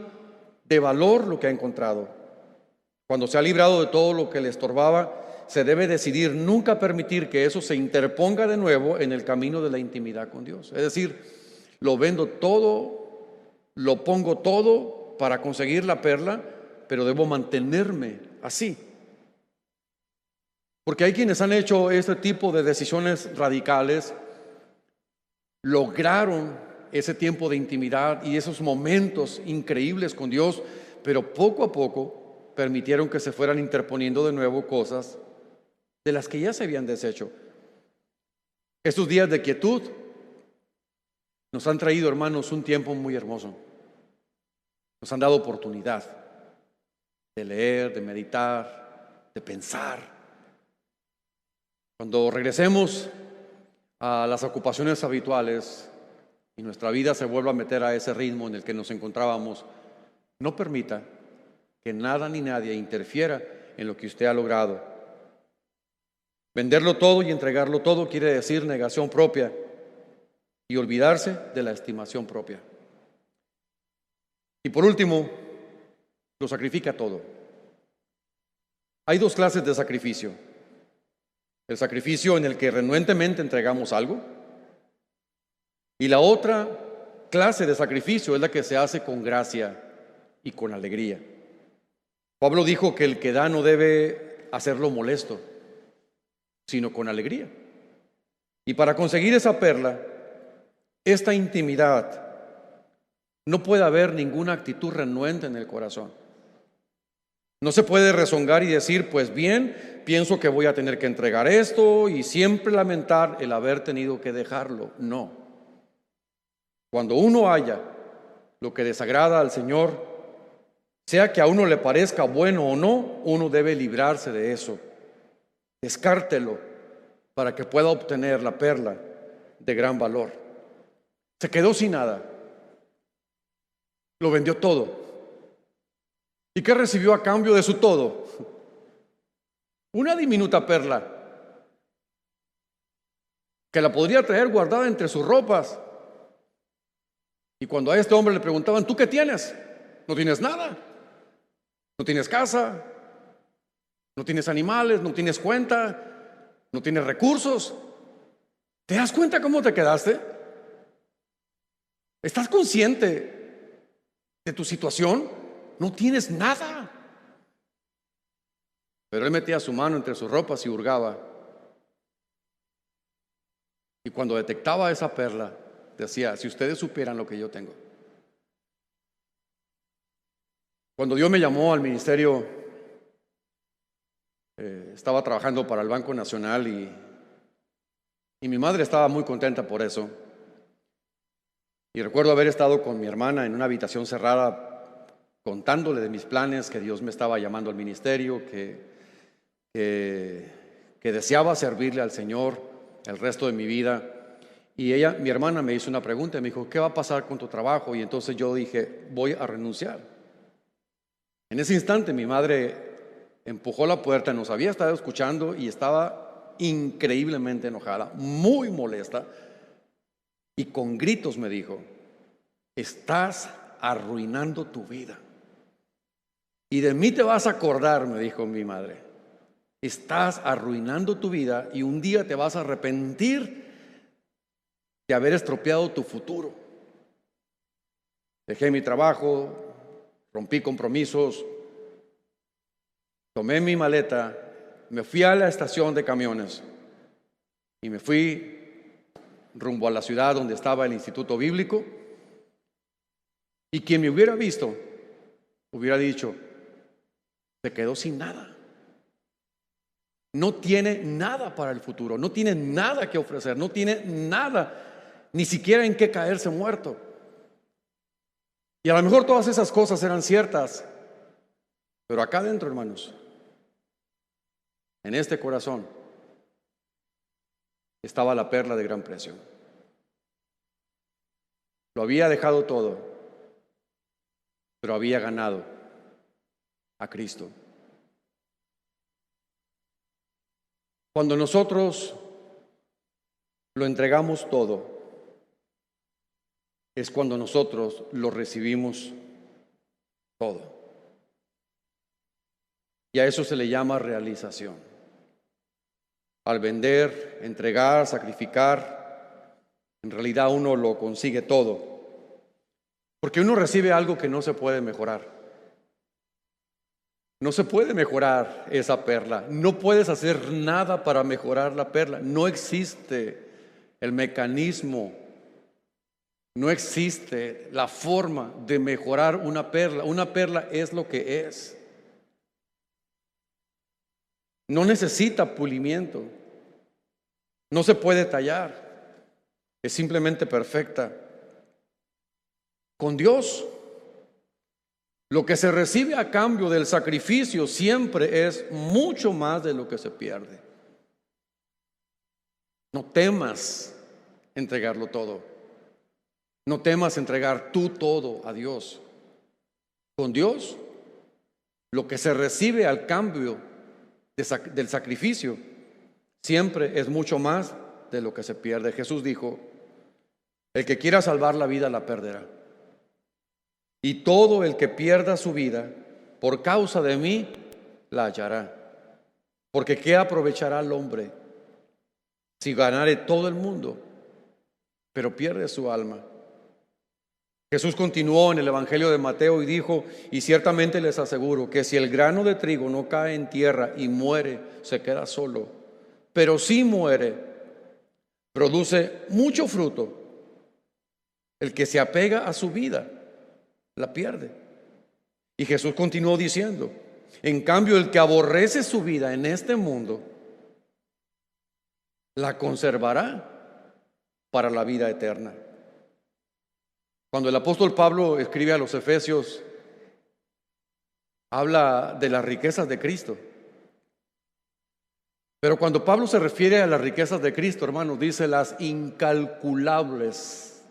de valor lo que ha encontrado. Cuando se ha librado de todo lo que le estorbaba, se debe decidir nunca permitir que eso se interponga de nuevo en el camino de la intimidad con Dios. Es decir, lo vendo todo, lo pongo todo para conseguir la perla, pero debo mantenerme así. Porque hay quienes han hecho este tipo de decisiones radicales, lograron ese tiempo de intimidad y esos momentos increíbles con Dios, pero poco a poco permitieron que se fueran interponiendo de nuevo cosas de las que ya se habían deshecho. Estos días de quietud nos han traído, hermanos, un tiempo muy hermoso. Nos han dado oportunidad de leer, de meditar, de pensar. Cuando regresemos a las ocupaciones habituales y nuestra vida se vuelva a meter a ese ritmo en el que nos encontrábamos, no permita que nada ni nadie interfiera en lo que usted ha logrado. Venderlo todo y entregarlo todo quiere decir negación propia y olvidarse de la estimación propia. Y por último, lo sacrifica todo. Hay dos clases de sacrificio. El sacrificio en el que renuentemente entregamos algo, y la otra clase de sacrificio es la que se hace con gracia y con alegría. Pablo dijo que el que da no debe hacerlo molesto, sino con alegría. Y para conseguir esa perla, esta intimidad, no puede haber ninguna actitud renuente en el corazón. No se puede rezongar y decir, pues bien, pienso que voy a tener que entregar esto y siempre lamentar el haber tenido que dejarlo. No. Cuando uno haya lo que desagrada al Señor, sea que a uno le parezca bueno o no, uno debe librarse de eso. Descártelo para que pueda obtener la perla de gran valor. Se quedó sin nada. Lo vendió todo. ¿Y qué recibió a cambio de su todo? Una diminuta perla que la podría traer guardada entre sus ropas. Y cuando a este hombre le preguntaban, ¿tú qué tienes? No tienes nada. No tienes casa, no tienes animales, no tienes cuenta, no tienes recursos. ¿Te das cuenta cómo te quedaste? ¿Estás consciente de tu situación? No tienes nada. Pero él metía su mano entre sus ropas y hurgaba. Y cuando detectaba esa perla, decía, si ustedes supieran lo que yo tengo. Cuando Dios me llamó al ministerio, estaba trabajando para el Banco Nacional y mi madre estaba muy contenta por eso. Y recuerdo haber estado con mi hermana en una habitación cerrada contándole de mis planes, que Dios me estaba llamando al ministerio, que deseaba servirle al Señor el resto de mi vida. Y mi hermana me hizo una pregunta, me dijo, ¿qué va a pasar con tu trabajo? Y entonces yo dije, voy a renunciar. En ese instante mi madre empujó la puerta, nos había estado escuchando y estaba increíblemente enojada, muy molesta, y con gritos me dijo, estás arruinando tu vida. Y de mí te vas a acordar, me dijo mi madre. Estás arruinando tu vida y un día te vas a arrepentir de haber estropeado tu futuro. Dejé mi trabajo, rompí compromisos, tomé mi maleta, me fui a la estación de camiones y me fui rumbo a la ciudad donde estaba el Instituto Bíblico. Y quien me hubiera visto hubiera dicho, se quedó sin nada. No tiene nada para el futuro, no tiene nada que ofrecer, no tiene nada, ni siquiera en qué caerse muerto. Y a lo mejor todas esas cosas eran ciertas, pero acá adentro, hermanos, en este corazón, estaba la perla de gran precio. Lo había dejado todo, pero había ganado a Cristo. Cuando nosotros lo entregamos todo, es cuando nosotros lo recibimos todo. Y a eso se le llama realización. Al vender, entregar, sacrificar, en realidad uno lo consigue todo. Porque uno recibe algo que no se puede mejorar. No se puede mejorar esa perla. No puedes hacer nada para mejorar la perla. No existe el mecanismo. No existe la forma de mejorar una perla. Una perla es lo que es. No necesita pulimiento. No se puede tallar. Es simplemente perfecta. Con Dios, lo que se recibe a cambio del sacrificio siempre es mucho más de lo que se pierde. No temas entregarlo todo. No temas entregar tú todo a Dios. Con Dios, lo que se recibe al cambio del sacrificio siempre es mucho más de lo que se pierde. Jesús dijo, el que quiera salvar la vida la perderá. Y todo el que pierda su vida por causa de mí la hallará. Porque ¿qué aprovechará el hombre si ganare todo el mundo, pero pierde su alma? Jesús continuó en el Evangelio de Mateo y dijo, y ciertamente les aseguro que si el grano de trigo no cae en tierra y muere, se queda solo. Pero si muere, produce mucho fruto. El que se apega a su vida, la pierde. Y Jesús continuó diciendo, en cambio el que aborrece su vida en este mundo, la conservará para la vida eterna. Cuando el apóstol Pablo escribe a los Efesios, habla de las riquezas de Cristo. Pero cuando Pablo se refiere a las riquezas de Cristo, hermanos, dice las incalculables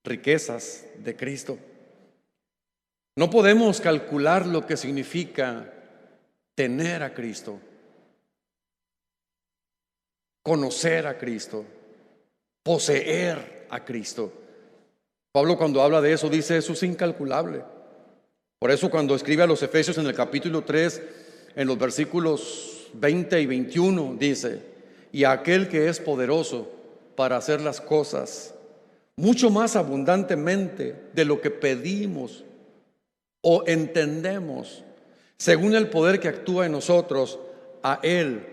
riquezas de Cristo. No podemos calcular lo que significa tener a Cristo, conocer a Cristo, poseer a Cristo. Pablo cuando habla de eso dice, eso es incalculable. Por eso cuando escribe a los Efesios en el capítulo 3, en los versículos 20 y 21, dice, y a aquel que es poderoso para hacer las cosas mucho más abundantemente de lo que pedimos o entendemos, según el poder que actúa en nosotros, a Él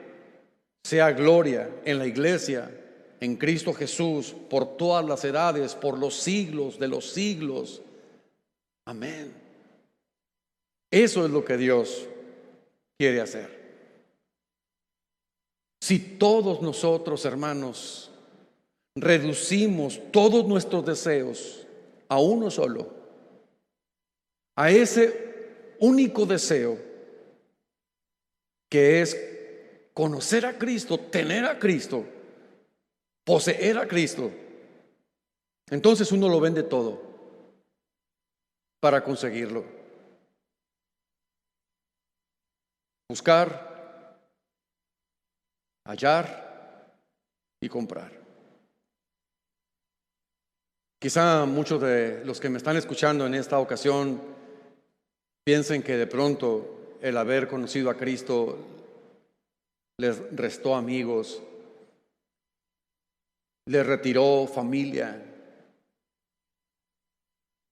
sea gloria en la iglesia, en Cristo Jesús, por todas las edades, por los siglos de los siglos. Amén. Eso es lo que Dios quiere hacer. Si todos nosotros, hermanos, reducimos todos nuestros deseos a uno solo, a ese único deseo que es conocer a Cristo, tener a Cristo, poseer a Cristo, entonces uno lo vende todo para conseguirlo. Buscar, hallar y comprar. Quizá muchos de los que me están escuchando en esta ocasión piensen que de pronto el haber conocido a Cristo les restó amigos, les retiró familia.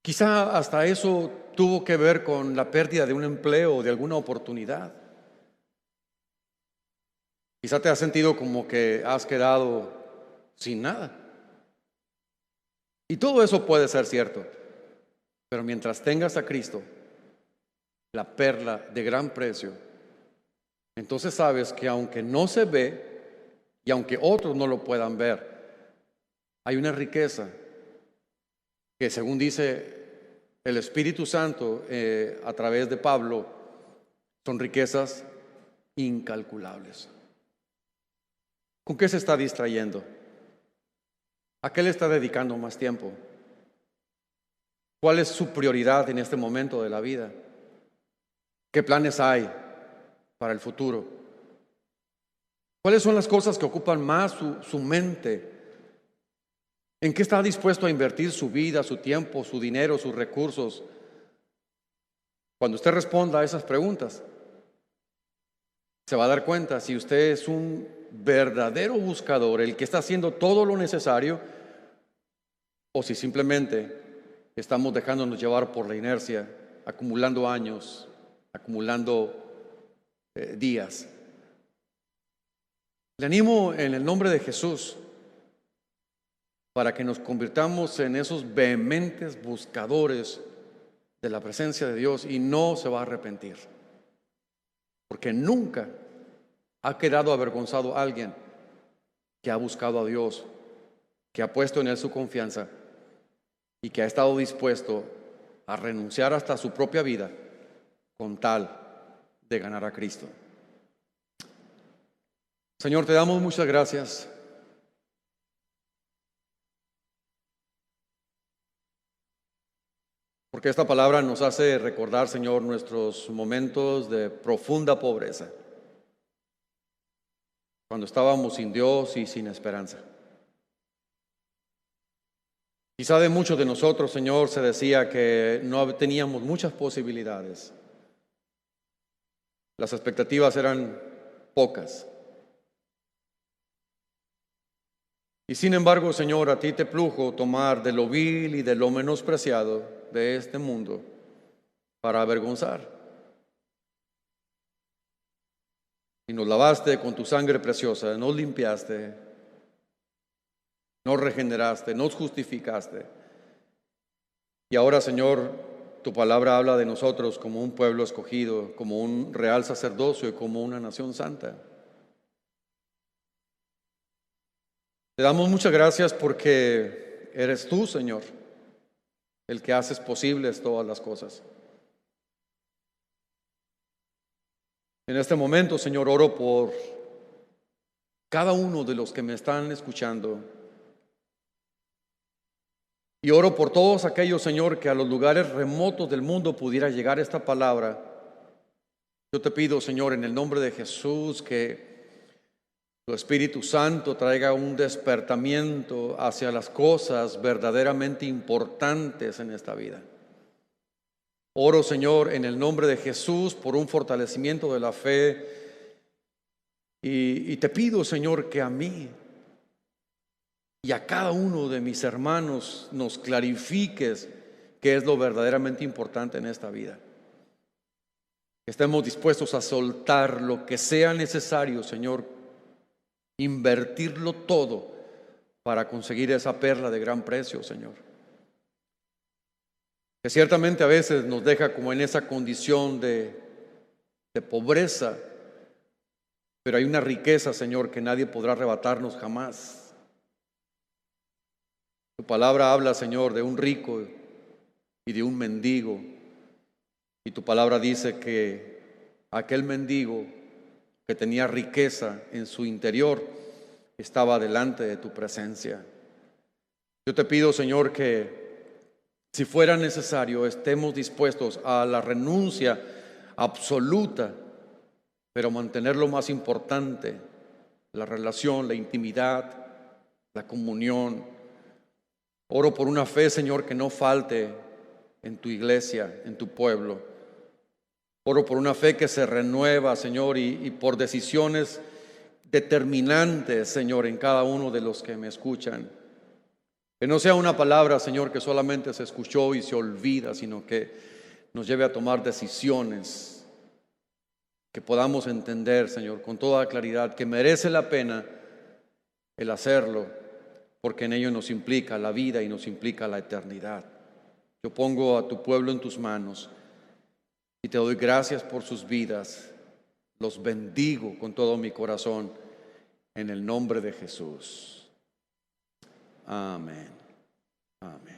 Quizá hasta eso tuvo que ver con la pérdida de un empleo o de alguna oportunidad. Quizá te has sentido como que has quedado sin nada. Y todo eso puede ser cierto, pero mientras tengas a Cristo, la perla de gran precio, entonces sabes que aunque no se ve y aunque otros no lo puedan ver, hay una riqueza que, según dice el Espíritu Santo a través de Pablo, son riquezas incalculables. ¿Con qué se está distrayendo? ¿A qué le está dedicando más tiempo? ¿Cuál es su prioridad en este momento de la vida? ¿Qué planes hay para el futuro? ¿Cuáles son las cosas que ocupan más su mente? ¿En qué está dispuesto a invertir su vida, su tiempo, su dinero, sus recursos? Cuando usted responda a esas preguntas, se va a dar cuenta si usted es un verdadero buscador, el que está haciendo todo lo necesario, o si simplemente estamos dejándonos llevar por la inercia, acumulando años, acumulando días. Le animo en el nombre de Jesús para que nos convirtamos en esos vehementes buscadores de la presencia de Dios, y no se va a arrepentir, porque nunca ha quedado avergonzado alguien que ha buscado a Dios, que ha puesto en Él su confianza y que ha estado dispuesto a renunciar hasta su propia vida con tal de ganar a Cristo. Señor, te damos muchas gracias porque esta palabra nos hace recordar, Señor, nuestros momentos de profunda pobreza, cuando estábamos sin Dios y sin esperanza. Quizá de muchos de nosotros, Señor, se decía que no teníamos muchas posibilidades. Las expectativas eran pocas. Y sin embargo, Señor, a ti te plujo tomar de lo vil y de lo menospreciado de este mundo para avergonzar. Y nos lavaste con tu sangre preciosa, nos limpiaste, nos regeneraste, nos justificaste. Y ahora, Señor, tu palabra habla de nosotros como un pueblo escogido, como un real sacerdocio y como una nación santa. Te damos muchas gracias porque eres tú, Señor, el que haces posibles todas las cosas. En este momento, Señor, oro por cada uno de los que me están escuchando. Y oro por todos aquellos, Señor, que a los lugares remotos del mundo pudiera llegar esta palabra. Yo te pido, Señor, en el nombre de Jesús, que tu Espíritu Santo traiga un despertamiento hacia las cosas verdaderamente importantes en esta vida. Oro, Señor, en el nombre de Jesús por un fortalecimiento de la fe. Y te pido, Señor, que a mí y a cada uno de mis hermanos nos clarifiques qué es lo verdaderamente importante en esta vida. Que estemos dispuestos a soltar lo que sea necesario, Señor, invertirlo todo para conseguir esa perla de gran precio, Señor. que ciertamente a veces nos deja como en esa condición de pobreza, pero hay una riqueza, Señor, que nadie podrá arrebatarnos jamás. Tu palabra habla, Señor, de un rico y de un mendigo, y tu palabra dice que aquel mendigo que tenía riqueza en su interior estaba delante de tu presencia. Yo te pido, Señor, que si fuera necesario estemos dispuestos a la renuncia absoluta, pero mantener lo más importante, la relación, la intimidad, la comunión. Oro por una fe, Señor, que no falte en tu iglesia, en tu pueblo. Oro por una fe que se renueva, Señor, y por decisiones determinantes, Señor, en cada uno de los que me escuchan. Que no sea una palabra, Señor, que solamente se escuchó y se olvida, sino que nos lleve a tomar decisiones, que podamos entender, Señor, con toda claridad, que merece la pena el hacerlo, porque en ello nos implica la vida y nos implica la eternidad. Yo pongo a tu pueblo en tus manos y te doy gracias por sus vidas. Los bendigo con todo mi corazón en el nombre de Jesús. Amén. Amén.